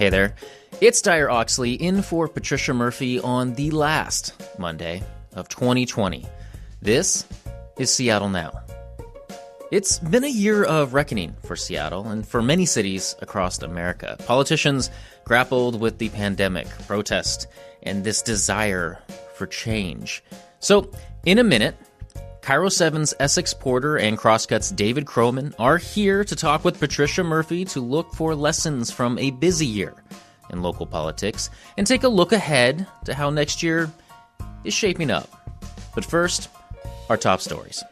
Hey there, it's Dyer Oxley in for Patricia Murphy on the last Monday of 2020. This is Seattle Now. It's been a year of reckoning for Seattle and for many cities across America. Politicians grappled with the pandemic, protest, and this desire for change. So, in a minute, KUOW 7's Essex Porter and Crosscut's David Kroman are here to talk with Patricia Murphy to look for lessons from a busy year in local politics and take a look ahead to how next year is shaping up. But first, our top stories.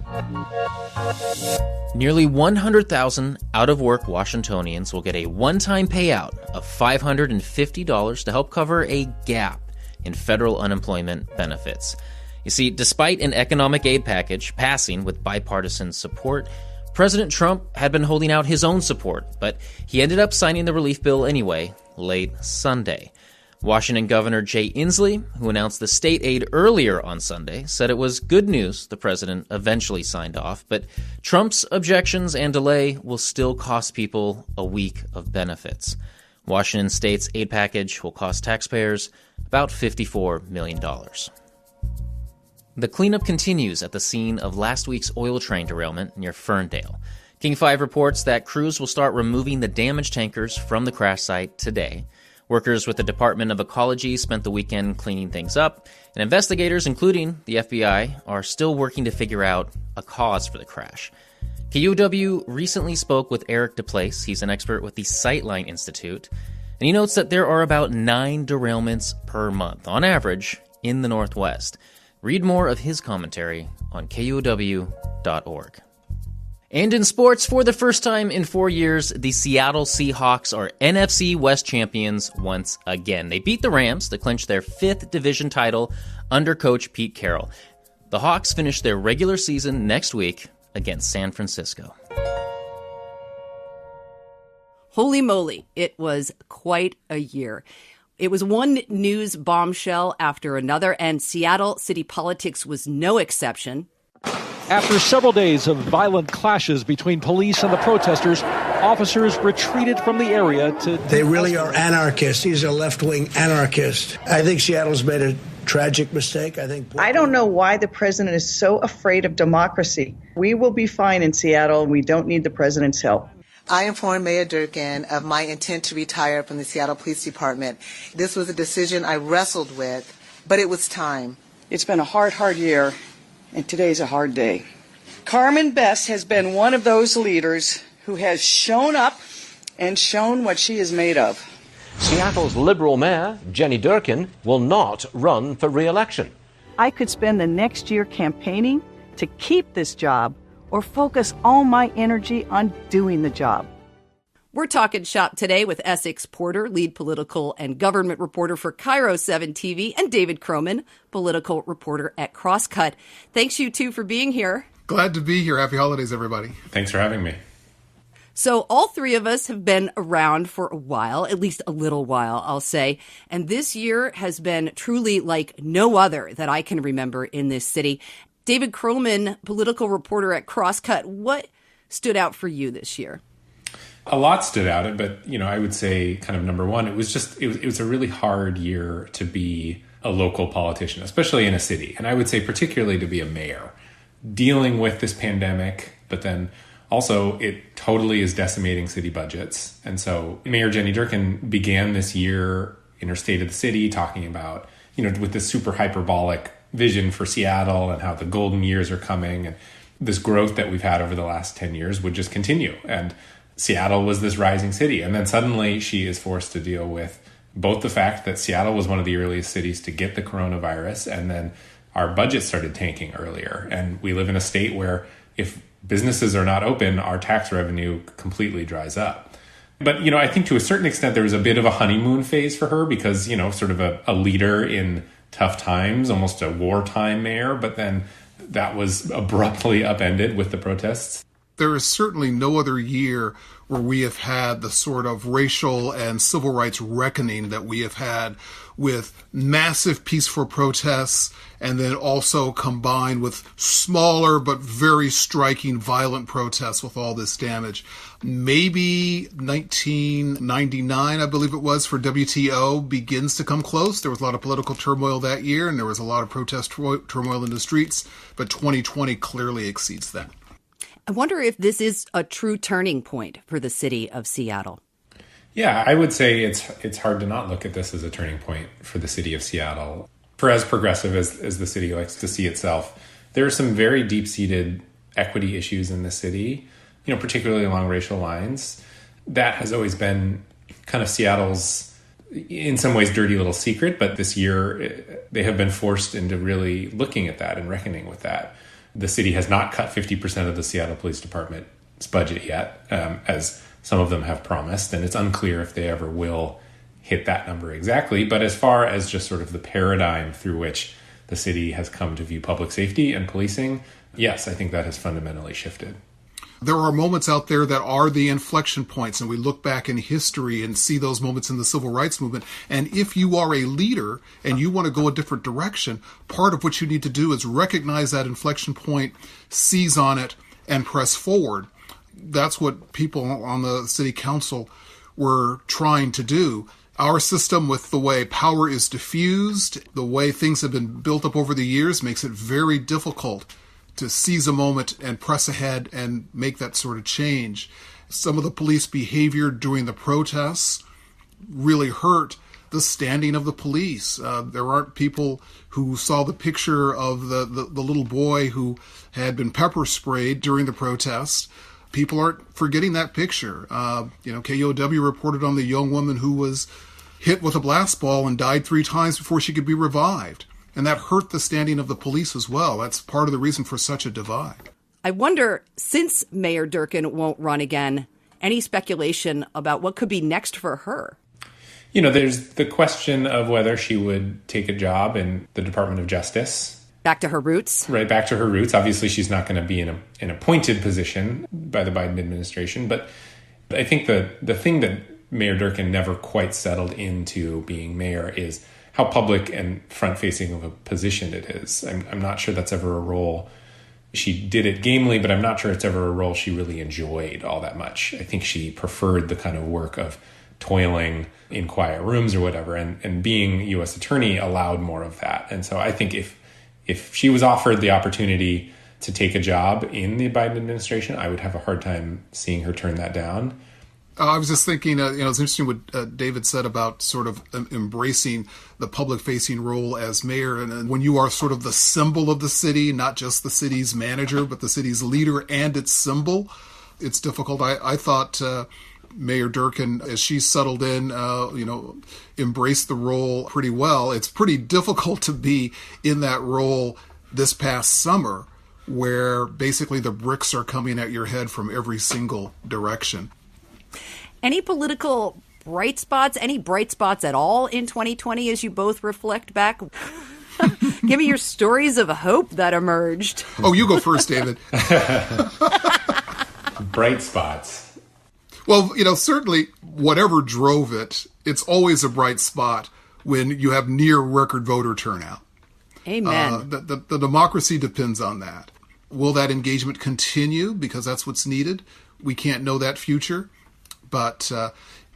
Nearly 100,000 out-of-work Washingtonians will get a one-time payout of $550 to help cover a gap in federal unemployment benefits. You see, despite an economic aid package passing with bipartisan support, President Trump had been holding out his own support, but he ended up signing the relief bill anyway late Sunday. Washington Governor Jay Inslee, who announced the state aid earlier on Sunday, said it was good news the president eventually signed off, but Trump's objections and delay will still cost people a week of benefits. Washington State's aid package will cost taxpayers about $54 million. The cleanup continues at the scene of last week's oil train derailment near Ferndale. King 5 reports that crews will start removing the damaged tankers from the crash site today. Workers with the Department of Ecology spent the weekend cleaning things up, and investigators, including the FBI, are still working to figure out a cause for the crash. KUOW recently spoke with Eric DePlace. He's an expert with the Sightline Institute, and he notes that there are about 9 derailments per month, on average, in the Northwest. Read more of his commentary on KUOW.org. And in sports, for the first time in 4 years, the Seattle Seahawks are NFC West champions once again. They beat the Rams to clinch their 5th division title under coach Pete Carroll. The Hawks finish their regular season next week against San Francisco. Holy moly, it was quite a year. It was one news bombshell after another, and Seattle city politics was no exception. After several days of violent clashes between police and the protesters, officers retreated from the area to... They really are anarchists. These are left-wing anarchists. I think Seattle's made a tragic mistake. I don't know why the president is so afraid of democracy. We will be fine in Seattle, and we don't need the president's help. I informed Mayor Durkin of my intent to retire from the Seattle Police Department. This was a decision I wrestled with, but it was time. It's been a hard year, and today's a hard day. Carmen Best has been one of those leaders who has shown up and shown what she is made of. Seattle's Liberal Mayor, Jenny Durkin, will not run for re-election. I could spend the next year campaigning to keep this job or focus all my energy on doing the job. We're talking shop today with Essex Porter, lead political and government reporter for KUOW 7 TV, and David Kroman, political reporter at Crosscut. Thanks you two for being here. Glad to be here. Happy holidays, everybody. Thanks for having me. So all three of us have been around for a while, at least a little while, I'll say. And this year has been truly like no other that I can remember in this city. David Kroman, political reporter at Crosscut, what stood out for you this year? A lot stood out, but I would say kind of number one, it was a really hard year to be a local politician, especially in a city. And I would say particularly to be a mayor, dealing with this pandemic, but then also it totally is decimating city budgets. And so Mayor Jenny Durkin began this year in her State of the City talking about, with this super hyperbolic vision for Seattle and how the golden years are coming, and this growth that we've had over the last 10 years would just continue. And Seattle was this rising city. And then suddenly she is forced to deal with both the fact that Seattle was one of the earliest cities to get the coronavirus, and then our budget started tanking earlier. And we live in a state where if businesses are not open, our tax revenue completely dries up. But, I think to a certain extent, there was a bit of a honeymoon phase for her because, sort of a leader in tough times, almost a wartime mayor, but then that was abruptly upended with the protests. There is certainly no other year where we have had the sort of racial and civil rights reckoning that we have had, with massive peaceful protests and then also combined with smaller but very striking violent protests with all this damage. Maybe 1999, I believe it was, for WTO begins to come close. There was a lot of political turmoil that year, and there was a lot of protest turmoil in the streets, but 2020 clearly exceeds that. I wonder if this is a true turning point for the city of Seattle. Yeah, I would say it's hard to not look at this as a turning point for the city of Seattle. For as progressive as the city likes to see itself, there are some very deep-seated equity issues in the city, particularly along racial lines. That has always been kind of Seattle's, in some ways, dirty little secret, but this year they have been forced into really looking at that and reckoning with that. The city has not cut 50% of the Seattle Police Department's budget yet, as some of them have promised, and it's unclear if they ever will hit that number exactly. But as far as just sort of the paradigm through which the city has come to view public safety and policing, yes, I think that has fundamentally shifted. There are moments out there that are the inflection points, and we look back in history and see those moments in the civil rights movement. And if you are a leader and you want to go a different direction, part of what you need to do is recognize that inflection point, seize on it, and press forward. That's what people on the city council were trying to do. Our system, with the way power is diffused, the way things have been built up over the years, makes it very difficult to seize a moment and press ahead and make that sort of change. Some of the police behavior during the protests really hurt the standing of the police. There aren't people who saw the picture of the little boy who had been pepper sprayed during the protest. People aren't forgetting that picture. KUOW reported on the young woman who was hit with a blast ball and died 3 times before she could be revived. And that hurt the standing of the police as well. That's part of the reason for such a divide. I wonder, since Mayor Durkan won't run again, any speculation about what could be next for her? There's the question of whether she would take a job in the Department of Justice. Back to her roots? Right, back to her roots. Obviously, she's not going to be in an appointed position by the Biden administration. But I think the thing that Mayor Durkan never quite settled into being mayor is how public and front-facing of a position it is. I'm not sure that's ever a role. She did it gamely, but I'm not sure it's ever a role she really enjoyed all that much. I think she preferred the kind of work of toiling in quiet rooms or whatever, and being U.S. attorney allowed more of that. And so I think if she was offered the opportunity to take a job in the Biden administration, I would have a hard time seeing her turn that down. I was just thinking, it's interesting what David said about sort of embracing the public-facing role as mayor. And when you are sort of the symbol of the city, not just the city's manager, but the city's leader and its symbol, it's difficult. I thought Mayor Durkan, as she settled in, embraced the role pretty well. It's pretty difficult to be in that role this past summer, where basically the bricks are coming at your head from every single direction. Any political bright spots, any bright spots at all in 2020 as you both reflect back? Give me your stories of hope that emerged. Oh, you go first, David. Bright spots. Well, certainly whatever drove it, it's always a bright spot when you have near record voter turnout. Amen. The democracy depends on that. Will that engagement continue? Because that's what's needed. We can't know that future. But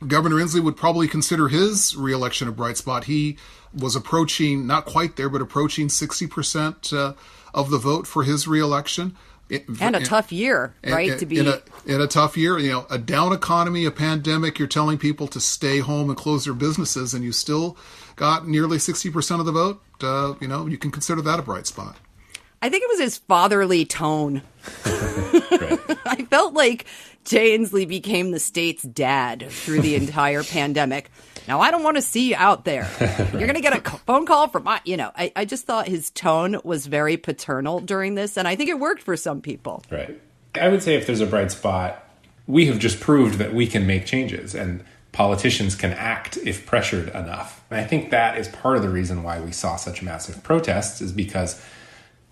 Governor Inslee would probably consider his reelection a bright spot. He was approaching, not quite there, but approaching 60% of the vote for his reelection. And a tough year, right? In a tough year, a down economy, a pandemic, you're telling people to stay home and close their businesses, and you still got nearly 60% of the vote. You can consider that a bright spot. I think it was his fatherly tone. Right. I felt like Jay Inslee became the state's dad through the entire pandemic. Now, I don't want to see you out there. You're going to get a phone call from I just thought his tone was very paternal during this, and I think it worked for some people. Right. I would say if there's a bright spot, we have just proved that we can make changes, and politicians can act if pressured enough. And I think that is part of the reason why we saw such massive protests, is because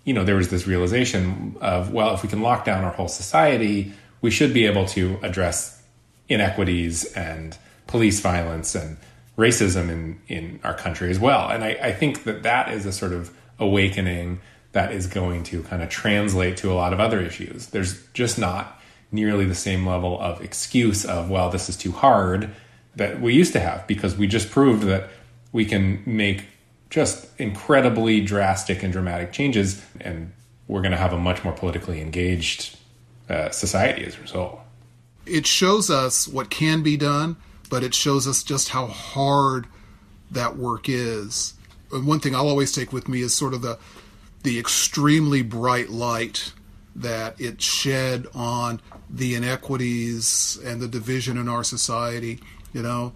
there was this realization of, well, if we can lock down our whole society, we should be able to address inequities and police violence and racism in our country as well. And I think that is a sort of awakening that is going to kind of translate to a lot of other issues. There's just not nearly the same level of excuse of, well, this is too hard that we used to have, because we just proved that we can make just incredibly drastic and dramatic changes, and we're going to have a much more politically engaged society as a result. It shows us what can be done, but it shows us just how hard that work is. And one thing I'll always take with me is sort of the extremely bright light that it shed on the inequities and the division in our society. We've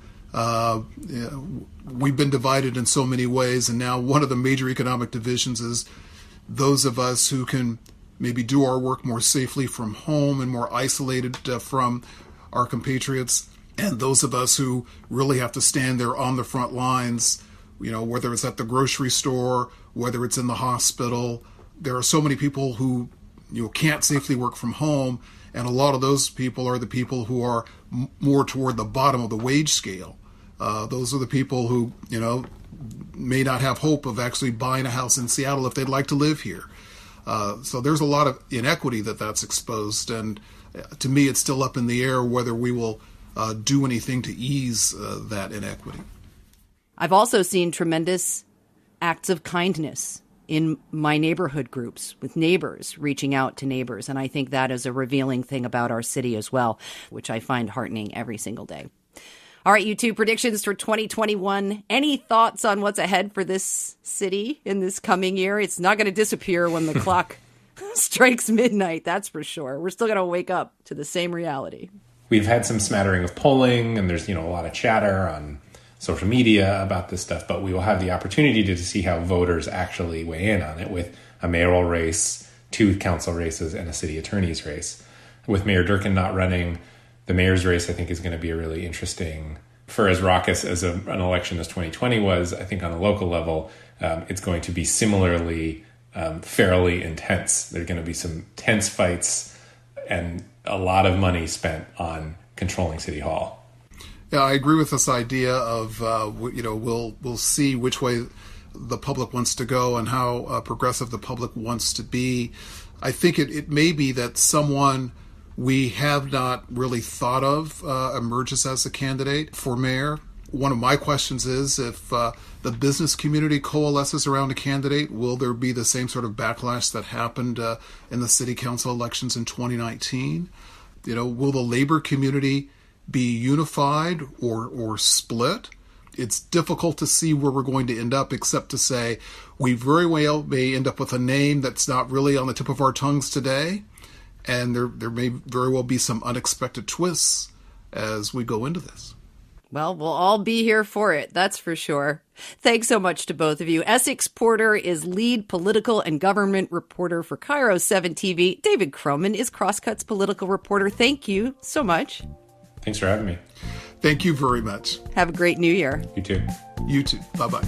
been divided in so many ways, and now one of the major economic divisions is those of us who can maybe do our work more safely from home and more isolated from our compatriots, and those of us who really have to stand there on the front lines, whether it's at the grocery store, whether it's in the hospital. There are so many people who can't safely work from home, and a lot of those people are the people who are more toward the bottom of the wage scale. Those are the people who, may not have hope of actually buying a house in Seattle if they'd like to live here. So there's a lot of inequity that's exposed, and to me it's still up in the air whether we will do anything to ease that inequity. I've also seen tremendous acts of kindness in my neighborhood groups, with neighbors reaching out to neighbors. And I think that is a revealing thing about our city as well, which I find heartening every single day. All right, you two, predictions for 2021. Any thoughts on what's ahead for this city in this coming year? It's not going to disappear when the clock strikes midnight, that's for sure. We're still going to wake up to the same reality. We've had some smattering of polling, and there's a lot of chatter on social media about this stuff, but we will have the opportunity to see how voters actually weigh in on it, with a mayoral race, 2 council races, and a city attorney's race. With Mayor Durkan not running, the mayor's race, I think, is going to be a really interesting, for as raucous as an election as 2020 was. I think on a local level, it's going to be similarly fairly intense. There are going to be some tense fights and a lot of money spent on controlling City Hall. Yeah, I agree with this idea of, we'll see which way the public wants to go and how progressive the public wants to be. I think it may be that someone we have not really thought of emerges as a candidate for mayor. One of my questions is, if the business community coalesces around a candidate, will there be the same sort of backlash that happened in the city council elections in 2019? Will the labor community be unified or split? It's difficult to see where we're going to end up, except to say we very well may end up with a name that's not really on the tip of our tongues today, and there may very well be some unexpected twists as we go into this. Well, we'll all be here for it, that's for sure. Thanks so much to both of you. Essex Porter is lead political and government reporter for KUOW 7 TV. David Kroman is Crosscut's political reporter. Thank you so much. Thanks for having me. Thank you very much. Have a great new year. You too. You too. Bye-bye.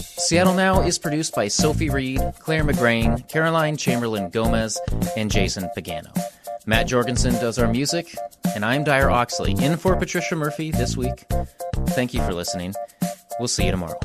Seattle Now is produced by Sophie Reed, Clare McGrane, Caroline Chamberlain Gomez, and Jason Pagano. Matt Jorgensen does our music, and I'm Dyer Oxley, in for Patricia Murphy this week. Thank you for listening. We'll see you tomorrow.